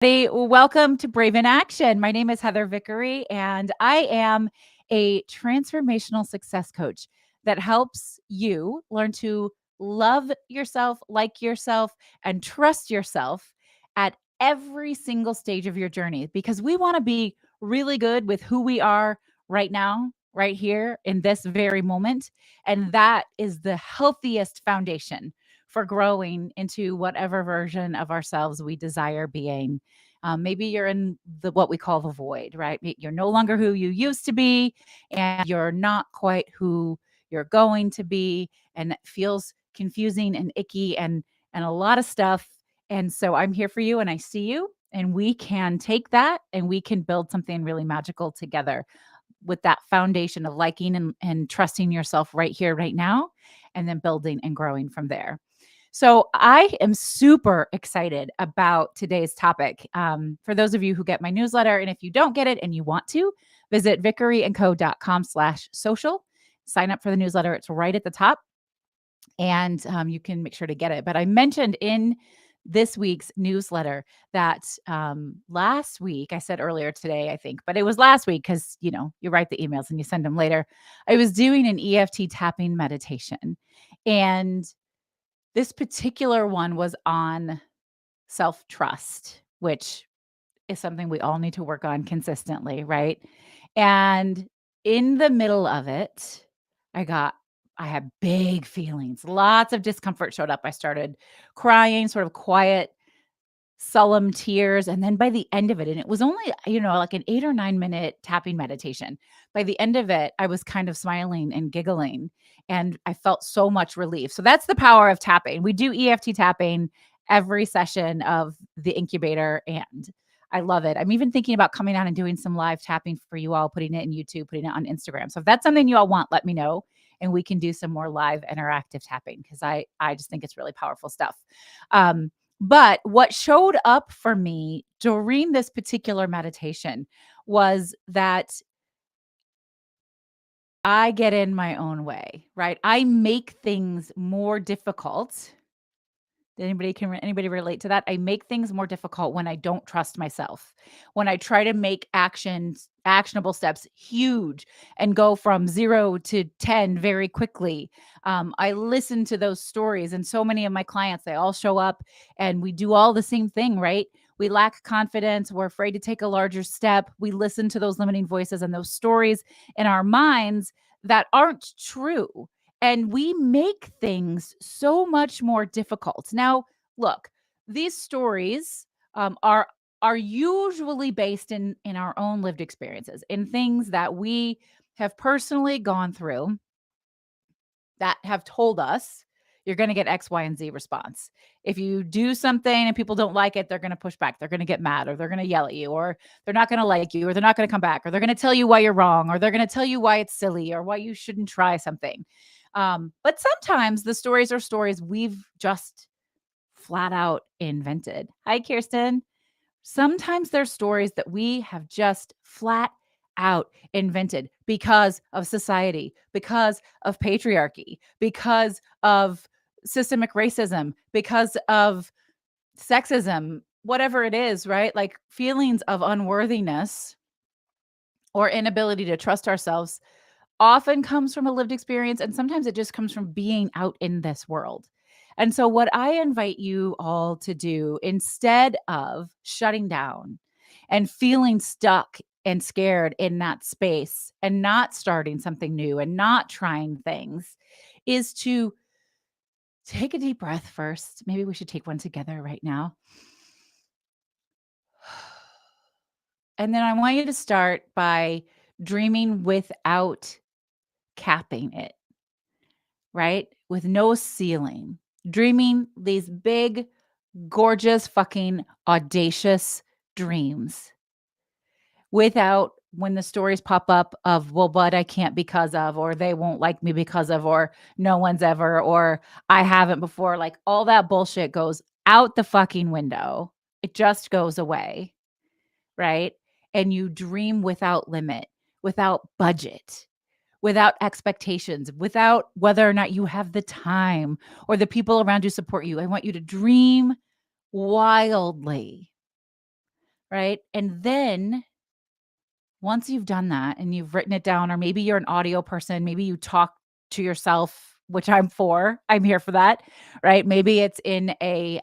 Welcome to Brave in Action. My name is Heather Vickery, and I am a transformational success coach that helps you learn to love yourself, like yourself, and trust yourself at every single stage of your journey because we want to be really good with who we are right now, right here in this very moment. And that is the healthiest foundation for growing into whatever version of ourselves we desire being. Maybe you're in the what we call the void, right? You're no longer who you used to be, and you're not quite who you're going to be, and it feels confusing and icky and a lot of stuff. And so I'm here for you, and I see you, and we can take that and we can build something really magical together with that foundation of liking and trusting yourself right here, right now, and then building and growing from there. So I am super excited about today's topic. For those of you who get my newsletter, and if you don't get it and you want to, visit vickeryandco.com/social. Sign up for the newsletter. It's right at the top, and you can make sure to get it. But I mentioned in this week's newsletter that last week, I said earlier today, I think, but it was last week because, you write the emails and you send them later. I was doing an EFT tapping meditation. And this particular one was on self-trust, which is something we all need to work on consistently, right? And in the middle of it, I had big feelings. Lots of discomfort showed up. I started crying, sort of quiet, solemn tears. And then by the end of it, and it was only, like an 8 or 9 minute tapping meditation. By the end of it, I was kind of smiling and giggling, and I felt so much relief. So that's the power of tapping. We do EFT tapping every session of the incubator, and I love it. I'm even thinking about coming on and doing some live tapping for you all, putting it in YouTube, putting it on Instagram. So if that's something you all want, let me know, and we can do some more live interactive tapping because I just think it's really powerful stuff. But what showed up for me during this particular meditation was that I get in my own way, right? I make things more difficult. Anybody relate to that? I make things more difficult when I don't trust myself. When I try to make actionable steps huge and go from 0 to 10 very quickly. I listen to those stories, and so many of my clients, they all show up and we do all the same thing, right? We lack confidence. We're afraid to take a larger step. We listen to those limiting voices and those stories in our minds that aren't true, and we make things so much more difficult. Now, look, these stories are usually based in our own lived experiences, in things that we have personally gone through that have told us you're going to get X, Y, and Z response. If you do something and people don't like it, they're going to push back. They're going to get mad, or they're going to yell at you, or they're not going to like you, or they're not going to come back, or they're going to tell you why you're wrong, or they're going to tell you why it's silly, or why you shouldn't try something. But sometimes the stories are stories we've just flat out invented. Hi, Kirsten. Sometimes there's stories that we have just flat out invented because of society, because of patriarchy, because of systemic racism, because of sexism, whatever it is, right? Like feelings of unworthiness or inability to trust ourselves often comes from a lived experience, and sometimes it just comes from being out in this world. And so, what I invite you all to do instead of shutting down and feeling stuck and scared in that space and not starting something new and not trying things is to take a deep breath first. Maybe we should take one together right now. And then I want you to start by dreaming without capping it, right? With no ceiling, dreaming these big, gorgeous, fucking audacious dreams without when the stories pop up of, well, but I can't because of, or they won't like me because of, or no one's ever, or I haven't before. Like all that bullshit goes out the fucking window. It just goes away, right? And you dream without limit, without budget, without expectations, without whether or not you have the time or the people around you support you. I want you to dream wildly. right? And then once you've done that and you've written it down, or maybe you're an audio person, maybe you talk to yourself, which I'm for. I'm here for that, right? Maybe it's in a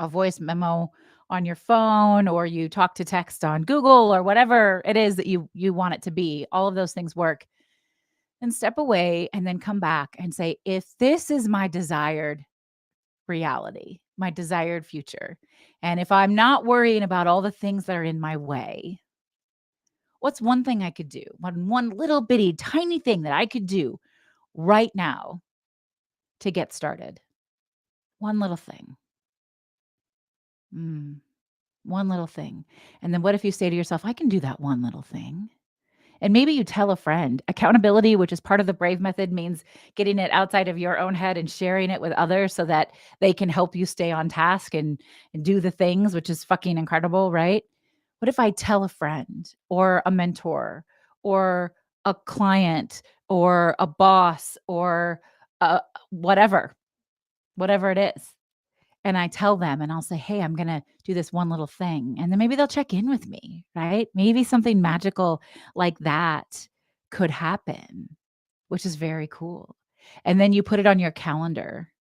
voice memo on your phone, or you talk to text on Google, or whatever it is that you want it to be. All of those things work. And step away and then come back and say, if this is my desired reality, my desired future, and if I'm not worrying about all the things that are in my way, what's one thing I could do? One little bitty tiny thing that I could do right now to get started? One little thing. Mm, one little thing. And then what if you say to yourself, I can do that one little thing? And maybe you tell a friend. Accountability, which is part of the brave method, means getting it outside of your own head and sharing it with others so that they can help you stay on task and do the things, which is fucking incredible, right? What if I tell a friend or a mentor or a client or a boss or whatever, whatever it is? And I tell them and I'll say, "Hey, I'm gonna do this one little thing." And then maybe they'll check in with me, right? Maybe something magical like that could happen, which is very cool. And then you put it on your calendar.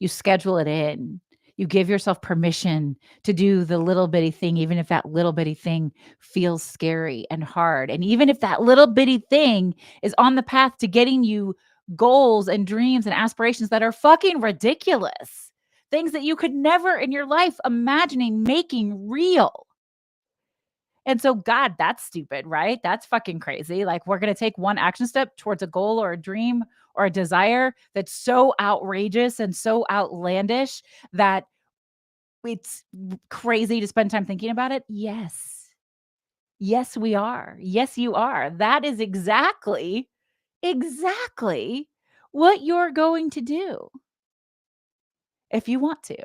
You schedule it in. You give yourself permission to do the little bitty thing, even if that little bitty thing feels scary and hard. And even if that little bitty thing is on the path to getting you goals and dreams and aspirations that are fucking ridiculous, things that you could never in your life imagining making real. And so, God, that's stupid, right? That's fucking crazy. Like, we're going to take one action step towards a goal or a dream or a desire that's so outrageous and so outlandish that it's crazy to spend time thinking about it. Yes. Yes, we are. Yes, you are. That is exactly what you're going to do if you want to.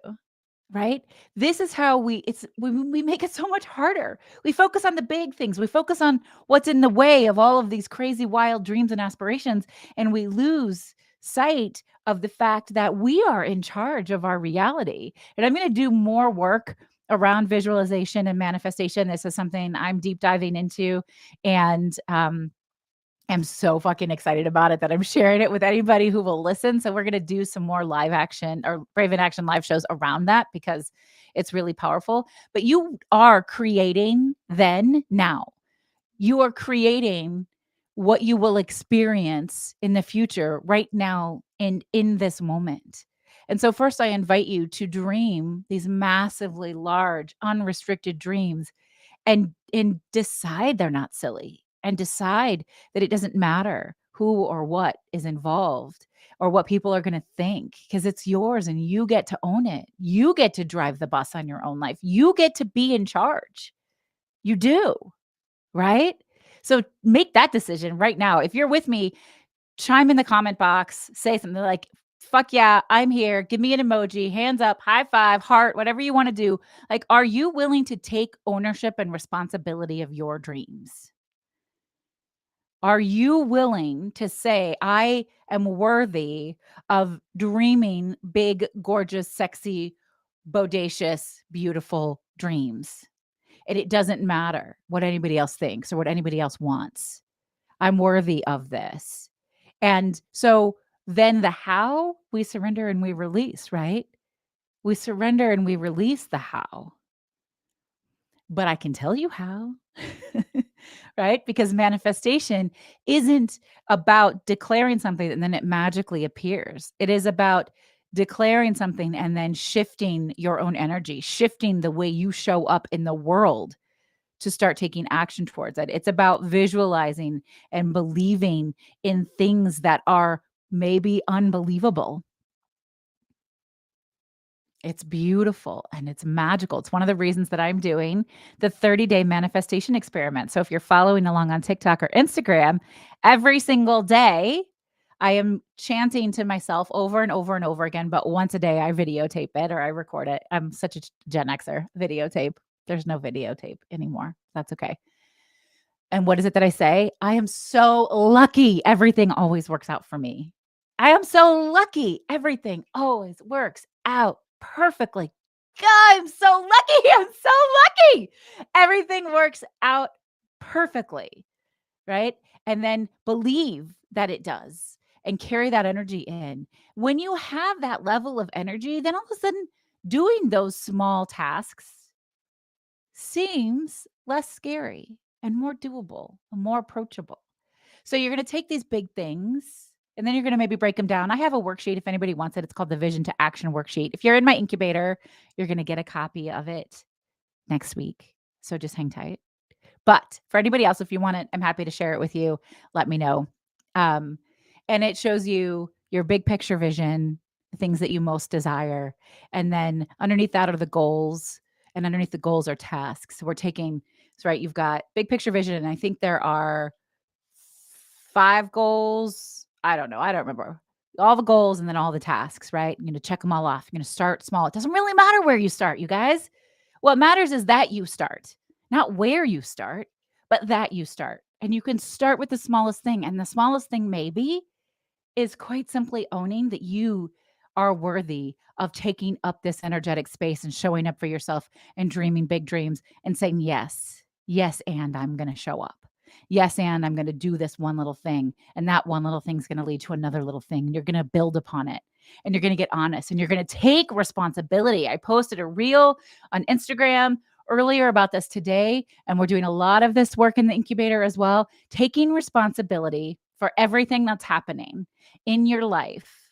Right? This is how we make it so much harder. We focus on the big things. We focus on what's in the way of all of these crazy wild dreams and aspirations, and we lose sight of the fact that we are in charge of our reality. And I'm going to do more work around visualization and manifestation. This is something I'm deep diving into, and I'm so fucking excited about it that I'm sharing it with anybody who will listen. So we're going to do some more live action or Brave in Action live shows around that because it's really powerful. But you are creating then now. You are creating what you will experience in the future right now and in this moment. And so first I invite you to dream these massively large unrestricted dreams and decide they're not silly, and decide that it doesn't matter who or what is involved or what people are going to think, because it's yours and you get to own it. You get to drive the bus on your own life. You get to be in charge. You do, right? So make that decision right now. If you're with me, chime in the comment box, say something like, fuck yeah, I'm here. Give me an emoji, hands up, high five, heart, whatever you want to do. Like, are you willing to take ownership and responsibility of your dreams? Are you willing to say, I am worthy of dreaming big, gorgeous, sexy, bodacious, beautiful dreams? And it doesn't matter what anybody else thinks or what anybody else wants. I'm worthy of this. And so then the how, we surrender and we release, right? We surrender and we release the how. But I can tell you how, right? Because manifestation isn't about declaring something and then it magically appears. It is about declaring something and then shifting your own energy, shifting the way you show up in the world to start taking action towards it. It's about visualizing and believing in things that are maybe unbelievable. It's beautiful and it's magical. It's one of the reasons that I'm doing the 30-day manifestation experiment. So if you're following along on TikTok or Instagram, every single day I am chanting to myself over and over and over again, but once a day I videotape it or I record it. I'm such a Gen Xer. Videotape. There's no videotape anymore. That's okay. And what is it that I say? I am so lucky. Everything always works out for me. I am so lucky. Everything always works out perfectly. God, I'm so lucky. I'm so lucky. Everything works out perfectly, right? And then believe that it does and carry that energy in. When you have that level of energy, then all of a sudden doing those small tasks seems less scary and more doable and more approachable. So you're going to take these big things and then you're going to maybe break them down. I have a worksheet if anybody wants it. It's called the Vision to Action Worksheet. If you're in my incubator, you're going to get a copy of it next week. So just hang tight. But for anybody else, if you want it, I'm happy to share it with you. Let me know. Um, and it shows you your big picture vision, the things that you most desire. And then underneath that are the goals. And underneath the goals are tasks. So we're taking, so right, you've got big picture vision. And I think there are 5 goals. I don't know. I don't remember all the goals and then all the tasks, right? You're going to check them all off. You're going to start small. It doesn't really matter where you start, you guys. What matters is that you start, not where you start, but that you start. And you can start with the smallest thing. And the smallest thing maybe is quite simply owning that you are worthy of taking up this energetic space and showing up for yourself and dreaming big dreams and saying, yes, yes, and I'm going to show up. Yes, and I'm going to do this one little thing. And that one little thing is going to lead to another little thing. And you're going to build upon it. And you're going to get honest and you're going to take responsibility. I posted a reel on Instagram earlier about this today. And we're doing a lot of this work in the incubator as well, taking responsibility for everything that's happening in your life,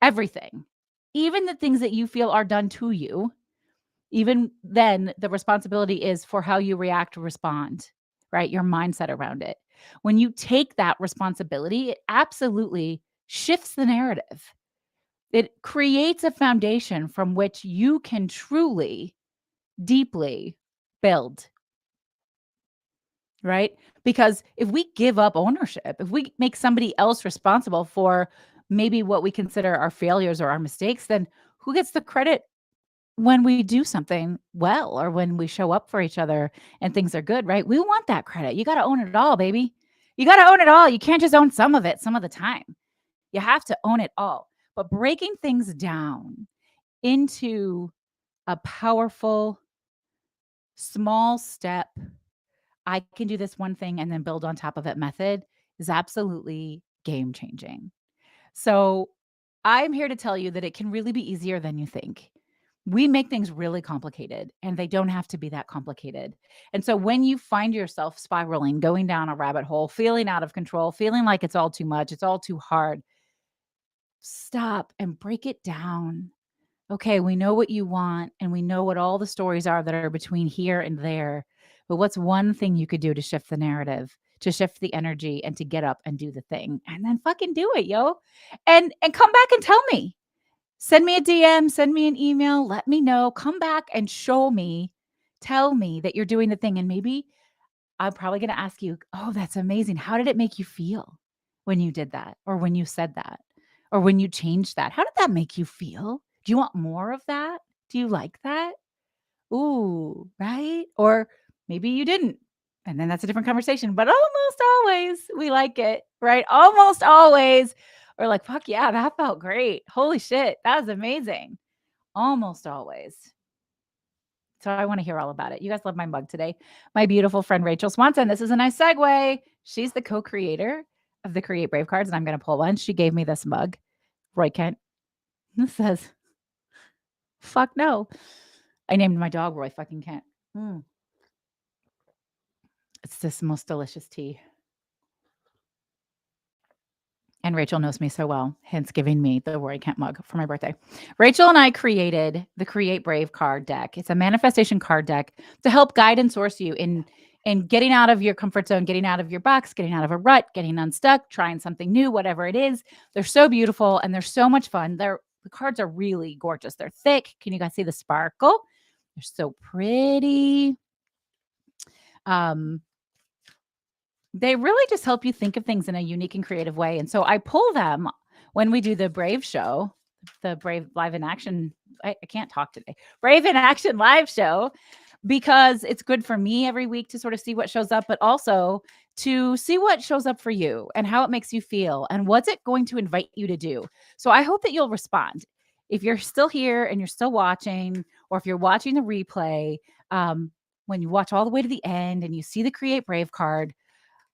everything, even the things that you feel are done to you, even then the responsibility is for how you react or respond, right? Your mindset around it. When you take that responsibility, it absolutely shifts the narrative. It creates a foundation from which you can truly, deeply build, right? Because if we give up ownership, if we make somebody else responsible for maybe what we consider our failures or our mistakes, then who gets the credit when we do something well or when we show up for each other and things are good, right? We want that credit. You got to own it all, baby. You got to own it all. You can't just own some of it some of the time. You have to own it all. But breaking things down into a powerful, small step, I can do this one thing and then build on top of it method is absolutely game changing. So I'm here to tell you that it can really be easier than you think. We make things really complicated and they don't have to be that complicated. And so when you find yourself spiraling, going down a rabbit hole, feeling out of control, feeling like it's all too much, it's all too hard, stop and break it down. Okay, we know what you want and we know what all the stories are that are between here and there. But what's one thing you could do to shift the narrative, to shift the energy and to get up and do the thing and then fucking do it, yo. And come back and tell me. Send me a DM, send me an email, let me know, come back and show me, tell me that you're doing the thing. And maybe I'm probably going to ask you, oh, that's amazing. How did it make you feel when you did that or when you said that or when you changed that? How did that make you feel? Do you want more of that? Do you like that? Ooh, right? Or maybe you didn't. And then that's a different conversation, but almost always we like it, right? Almost always. Or like, fuck yeah, that felt great. Holy shit, that was amazing. Almost always. So I want to hear all about it. You guys love my mug today. My beautiful friend Rachel Swanson. This is a nice segue. She's the co-creator of the Create Brave cards, and I'm going to pull one. She gave me this mug. Roy Kent. This says, fuck no. I named my dog Roy fucking Kent. It's this most delicious tea. And Rachel knows me so well, hence giving me the Roy Kent mug for my birthday. Rachel and I created the Create Brave card deck. It's a manifestation card deck to help guide and source you in getting out of your comfort zone, getting out of your box, getting out of a rut, getting unstuck, trying something new, whatever it is. They're so beautiful and they're so much fun. The cards are really gorgeous. They're thick. Can you guys see the sparkle? They're so pretty. They really just help you think of things in a unique and creative way. And so I pull them when we do the Brave show, the Brave Live in Action. I can't talk today. Brave in Action live show, because it's good for me every week to sort of see what shows up, but also to see what shows up for you and how it makes you feel and what's it going to invite you to do. So I hope that you'll respond. if you're still here and you're still watching, or if you're watching the replay, um, when you watch all the way to the end and you see the Create Brave card,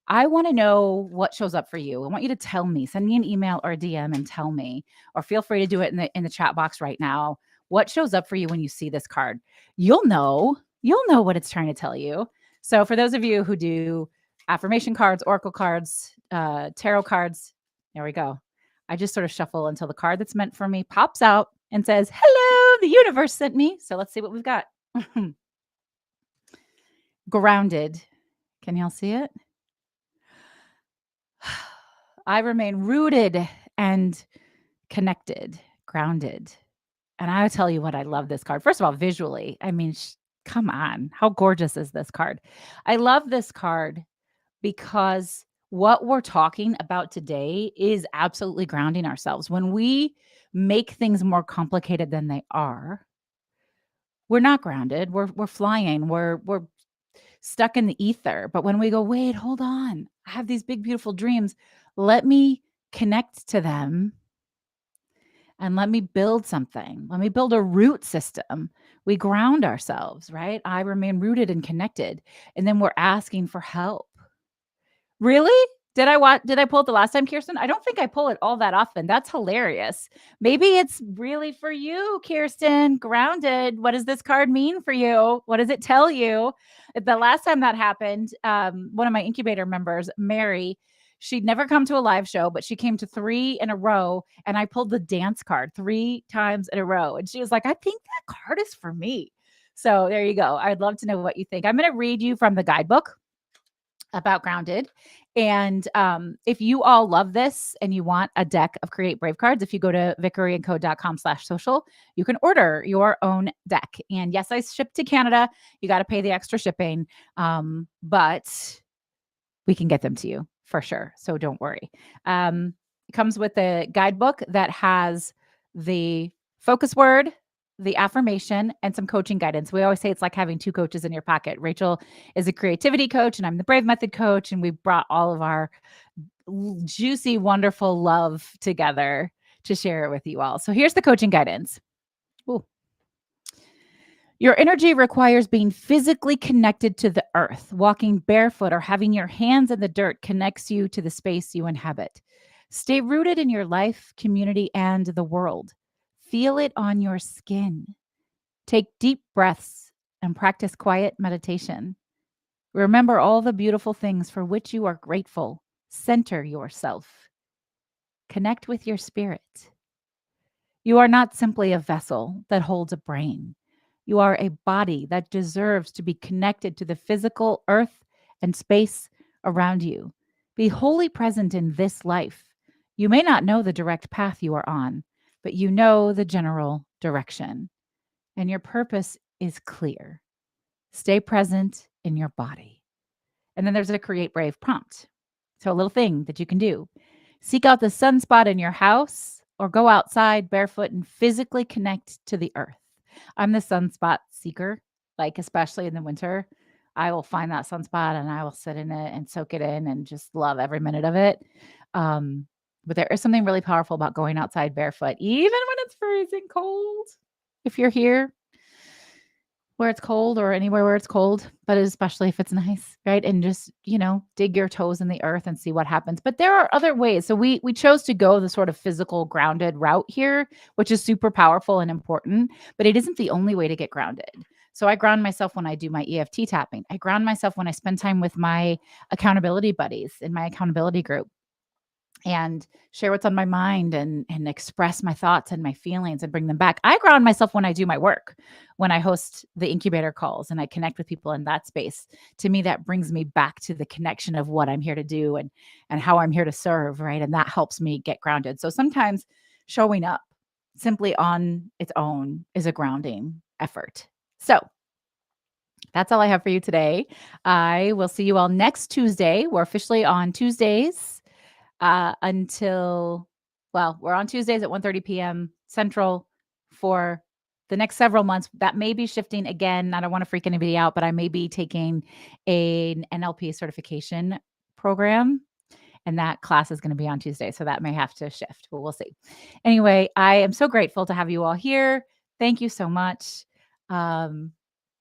I want to know what shows up for you. I want you to tell me. Send me an email or a DM and tell me, or feel free to do it in the chat box right now. What shows up for you when you see this card? You'll know. You'll know what it's trying to tell you. So for those of you who do affirmation cards, oracle cards, tarot cards, there we go. I just sort of shuffle until the card that's meant for me pops out and says, "Hello, the universe sent me." So let's see what we've got. Grounded. Can y'all see it? I remain rooted and connected, grounded. And I'll tell you what, I love this card. First of all, visually, I mean, come on. How gorgeous is this card? I love this card because what we're talking about today is absolutely grounding ourselves. When we make things more complicated than they are, we're not grounded. We're flying. We're stuck in the ether. But when we go, wait, hold on, I have these big, beautiful dreams. Let me connect to them and let me build something. Let me build a root system. We ground ourselves, right? I remain rooted and connected. And then we're asking for help. Really? Did I pull it the last time, Kirsten? I don't think I pull it all that often. That's hilarious. Maybe it's really for you, Kirsten. Grounded. What does this card mean for you? What does it tell you? The last time that happened, one of my incubator members, Mary, she'd never come to a live show, but she came to 3 in a row, and I pulled the dance card 3 times in a row. And she was like, "I think that card is for me." So there you go. I'd love to know what you think. I'm going to read you from the guidebook about grounded. And if you all love this and you want a deck of Create Brave cards, if you go to vickeryandco.com/social, you can order your own deck. And yes, I ship to Canada. You got to pay the extra shipping, but we can get them to you for sure. So don't worry. It comes with a guidebook that has the focus word, the affirmation, and some coaching guidance. We always say it's like having 2 coaches in your pocket. Rachel is a creativity coach, and I'm the Brave Method coach. And we brought all of our juicy, wonderful love together to share it with you all. So here's the coaching guidance. Ooh. Your energy requires being physically connected to the earth. Walking barefoot or having your hands in the dirt connects you to the space you inhabit. Stay rooted in your life, community, and the world. Feel it on your skin. Take deep breaths and practice quiet meditation. Remember all the beautiful things for which you are grateful. Center yourself. Connect with your spirit. You are not simply a vessel that holds a brain. You are a body that deserves to be connected to the physical earth and space around you. Be wholly present in this life. You may not know the direct path you are on, but you know the general direction, and your purpose is clear. Stay present in your body. And then there's a Create Brave prompt. So a little thing that you can do. Seek out the sunspot in your house or go outside barefoot and physically connect to the earth. I'm the sunspot seeker, like especially in the winter. I will find that sunspot and I will sit in it and soak it in and just love every minute of it. But there is something really powerful about going outside barefoot, even when it's freezing cold. If you're here where it's cold or anywhere where it's cold, but especially if it's nice, right? And just, dig your toes in the earth and see what happens. But there are other ways. So we chose to go the sort of physical grounded route here, which is super powerful and important, but it isn't the only way to get grounded. So I ground myself when I do my EFT tapping. I ground myself when I spend time with my accountability buddies in my accountability group and share what's on my mind and express my thoughts and my feelings and bring them back. I ground myself when I do my work, when I host the incubator calls and I connect with people in that space. To me, that brings me back to the connection of what I'm here to do and how I'm here to serve, right? And that helps me get grounded. So sometimes showing up simply on its own is a grounding effort. So that's all I have for you today. I will see you all next Tuesday. We're officially on Tuesdays we're on Tuesdays at 1:30 p.m. Central for the next several months. That may be shifting again. I don't want to freak anybody out, but I may be taking an NLP certification program. and that class is gonna be on Tuesday, so that may have to shift, but we'll see. Anyway, I am so grateful to have you all here. Thank you so much. Um,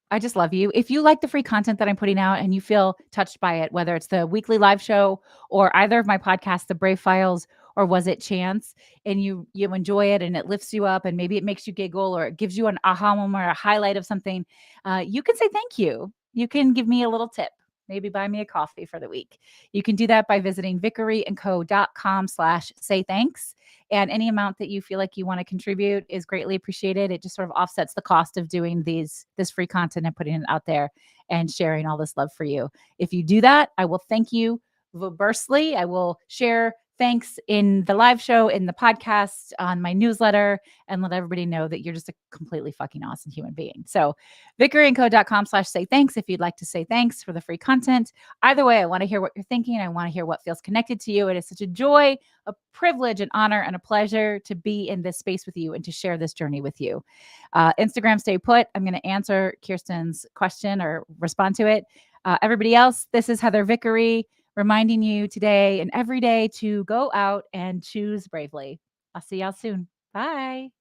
I just love you. If you like the free content that I'm putting out and you feel touched by it, whether it's the weekly live show or either of my podcasts, The Brave Files or Was It Chance, and you enjoy it and it lifts you up and maybe it makes you giggle or it gives you an aha moment or a highlight of something, you can say thank you. You can give me a little tip. Maybe buy me a coffee for the week. You can do that by visiting vickeryandco.com/say thanks. And any amount that you feel like you want to contribute is greatly appreciated. It just sort of offsets the cost of doing this free content and putting it out there and sharing all this love for you. If you do that, I will thank you verbosely. I will share thanks in the live show, in the podcast, on my newsletter, and let everybody know that you're just a completely fucking awesome human being. So vickeryandco.com/say thanks if you'd like to say thanks for the free content. Either way, I want to hear what you're thinking. I want to hear what feels connected to you. It is such a joy, a privilege, an honor, and a pleasure to be in this space with you and to share this journey with you. Instagram, stay put. I'm going to answer Kirsten's question or respond to it. Everybody else, this is Heather Vickery reminding you today and every day to go out and choose bravely. I'll see y'all soon. Bye.